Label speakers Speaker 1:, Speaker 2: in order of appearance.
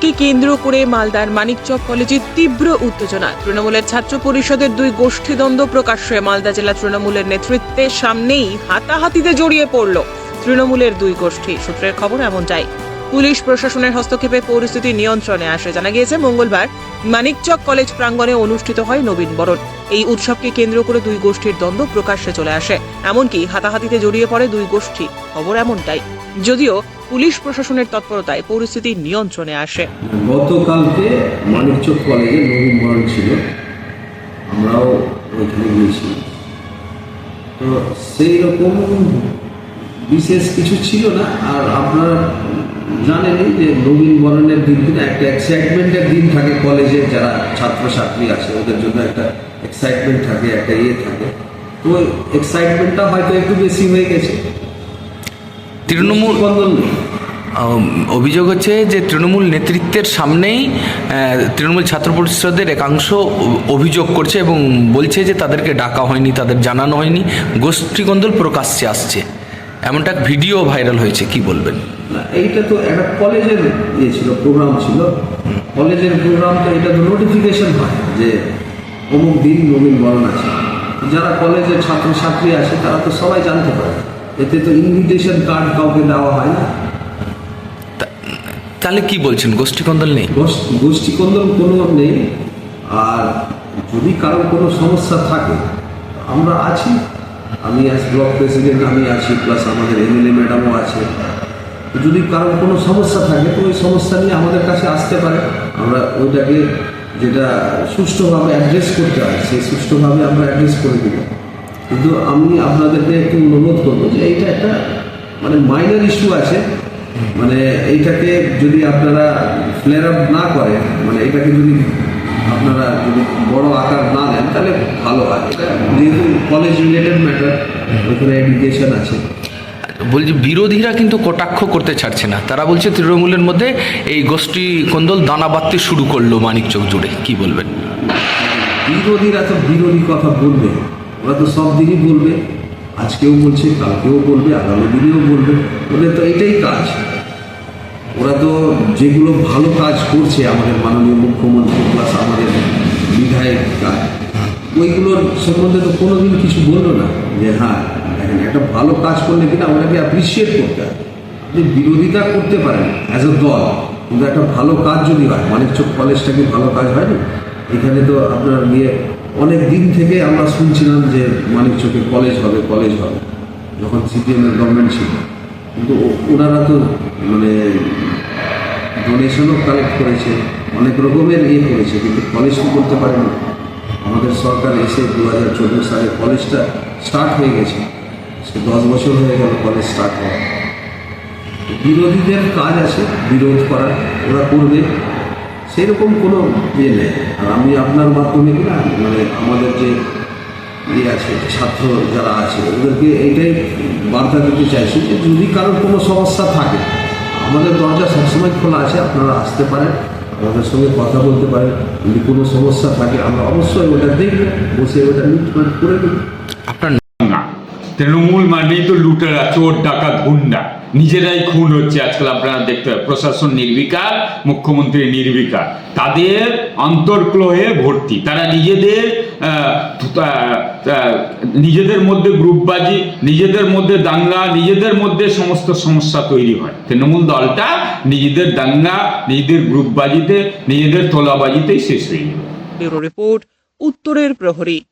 Speaker 1: উৎসবকে কেন্দ্র করে মালদার মানিকচক কলেজে তীব্র উত্তেজনা। তৃণমূলের ছাত্র পরিষদের দুই গোষ্ঠীদ্বন্দ্ব প্রকাশ্যে। মালদা জেলা তৃণমূলের নেতৃত্বের সামনেই হাতাহাতিতে জড়িয়ে পড়ল তৃণমূলের দুই গোষ্ঠী। সূত্রের খবর এমনটাই। পুলিশ প্রশাসনের হস্তক্ষেপে পরিস্থিতি নিয়ন্ত্রণে আসে। জানা গিয়েছে, মঙ্গলবার মানিকচক কলেজ প্রাঙ্গণে অনুষ্ঠিত হয় নবীন বরণ। এই উৎসবকে কেন্দ্র করে দুই গোষ্ঠীর দ্বন্দ্ব প্রকাশ্যে চলে আসে, এমনকি হাতাহাতিতে জড়িয়ে পড়ে দুই গোষ্ঠী। খবর এমনটাই, যদিও পুলিশ প্রশাসনের তৎপরতায় পরিস্থিতি নিয়ন্ত্রণে আসে।
Speaker 2: গতকালকে মানিকচক কলেজে নবীন বরণ ছিল, আমরাও ওইখানে গিয়েছি। তো সেই রকম বিশেষ কিছু ছিল না। আর আপনারা জানেনই যে নবীন বরণের দিন একটা এক্সাইটমেন্টের দিন থাকে কলেজে, যারা ছাত্রছাত্রী আছে ওদের জন্য একটা এক্সাইটমেন্ট থাকে, একটা থাকে। তো এক্সাইটমেন্টটা হয়তো একটু বেশি হয়ে গেছে।
Speaker 3: তৃণমূল অভিযোগ হচ্ছে যে তৃণমূল নেতৃত্বের সামনেই তৃণমূল ছাত্র পরিষদের একাংশ অভিযোগ করছে এবং বলছে যে তাদেরকে ডাকা হয়নি, তাদের জানানো হয়নি, গোষ্ঠীকন্দল প্রকাশ্যে আসছে। এমনটা ভিডিও ভাইরাল হয়েছে, কি বলবেন?
Speaker 2: না, এইটা তো একটা কলেজের ছিল, প্রোগ্রাম ছিল। কলেজের প্রোগ্রামটা এটা তো নোটিফিকেশন হয় যে অমুক দিন নবীন বরণ আছে। যারা কলেজের ছাত্রছাত্রী আছে তারা তো সবাই জানতে পারে। এতে তো ইনভিটেশন কার্ড কাউকে দেওয়া হয় না।
Speaker 3: তাহলে কি বলছেন, গোষ্ঠীকন্দল নেই?
Speaker 2: গোষ্ঠীকন্দল কোনো নেই। আর যদি কারোর কোনো সমস্যা থাকে, আমরা আছি। আমি আজ ব্লক প্রেসিডেন্ট, আমি আছি, প্লাস আমাদের এমএলএ ম্যাডামও আছে। যদি কারোর কোনো সমস্যা থাকে তো ওই সমস্যা নিয়ে আমাদের কাছে আসতে পারে। আমরা ওইটাকে যেটা সুষ্ঠুভাবে অ্যাড্রেস করতে হয় সেই সুষ্ঠুভাবে আমরা অ্যাড্রেস করে দেব। কিন্তু আমি আপনাদেরকে একটু অনুরোধ করবো যে এইটা একটা মাইনর ইস্যু আছে। এইটাকে যদি আপনারা ফ্লেয়ার আপ না করেন, এটাকে যদি আপনারা যদি বড় আকার না নেন তাহলে ভালো হয়। এটা যেহেতু কলেজ রিলেটেড ম্যাটার, ওখানে এডুকেশন আছে।
Speaker 3: বলছি, বিরোধীরা কিন্তু কটাক্ষ করতে ছাড়ছে না। তারা বলছে তৃণমূলের মধ্যে এই গোষ্ঠী কন্দল দানা বাঁধতে শুরু করলো মানিকচক জুড়ে। কি বলবেন?
Speaker 2: বিরোধীরা তো বিরোধী কথা বলবে, ওরা তো সব দিনই বলবে। আজকেও বলছে, কালকেও বলবে, আগামী দিনেও বলবে। ওদের তো এটাই কাজ। ওরা তো যেগুলো ভালো কাজ করছে আমাদের মাননীয় মুখ্যমন্ত্রী প্লাস আমাদের বিধায়ক, ওইগুলোর সম্বন্ধে তো কোনোদিন কিছু বললো না যে হ্যাঁ দেখেন একটা ভালো কাজ করলে কিনা ওটাকে অ্যাপ্রিসিয়েট করতে হয়। আপনি বিরোধিতা করতে পারেন অ্যাজ এ দল, কিন্তু একটা ভালো কাজ যদি হয়, মানিকচক কলেজটা কি ভালো কাজ হয়নি? এখানে তো আপনার গিয়ে অনেক দিন থেকে আমরা শুনছিলাম যে মানিকচকে কলেজ হবে, কলেজ হবে, যখন সিপিএমের গভর্নমেন্ট ছিল। কিন্তু ওনারা তো ডোনেশনও কালেক্ট করেছে, অনেক রকমের করেছে, কিন্তু কলেজ তো করতে পারেনি। আমাদের সরকার এসে 2014 সালে কলেজটা স্টার্ট হয়ে গেছে। 10 বছর হয়ে গেল কলেজ স্টার্ট হওয়া। বিরোধীদের কাজ আছে বিরোধ করার, ওরা করবে, সেরকম কোনো নেই। আর আমি আপনার মাধ্যমে কিনা আমাদের যে আছে ছাত্র যারা আছে ওদেরকে এইটাই বার্তা দিতে চাইছি যে যদি কারোর কোনো সমস্যা থাকে আমাদের দরজা সবসময় খোলা আছে, আপনারা আসতে পারেন, আমাদের সঙ্গে কথা বলতে পারেন। যদি কোনো সমস্যা থাকে আমরা অবশ্যই ওটা দেখবো, বসে ওটা মিটমাট করে দেবো।
Speaker 3: আপনার
Speaker 4: না, তৃণমূল মানেই তো লুটেরা, চোর, ডাকাত, গুন্ডা, নিজেরাই খুন হচ্ছে আজকাল। আপনারা দেখতে হয় প্রশাসন নির্বিকার, মুখ্যমন্ত্রী নির্বিকার, তাদের অন্তর্গ্রহে ভর্তি। তারা নিজেদের মধ্যে গ্রুপবাজি, নিজেদের মধ্যে দাঙ্গা, নিজেদের মধ্যে সমস্ত সমস্যা তৈরি হয়। তৃণমূল দলটা নিজেদের দাঙ্গা, নিজেদের গ্রুপবাজিতে, নিজেদের তোলাবাজিতেই শেষ হয়ে যাবে।
Speaker 1: ব্যুরো রিপোর্ট, উত্তরের প্রহরী।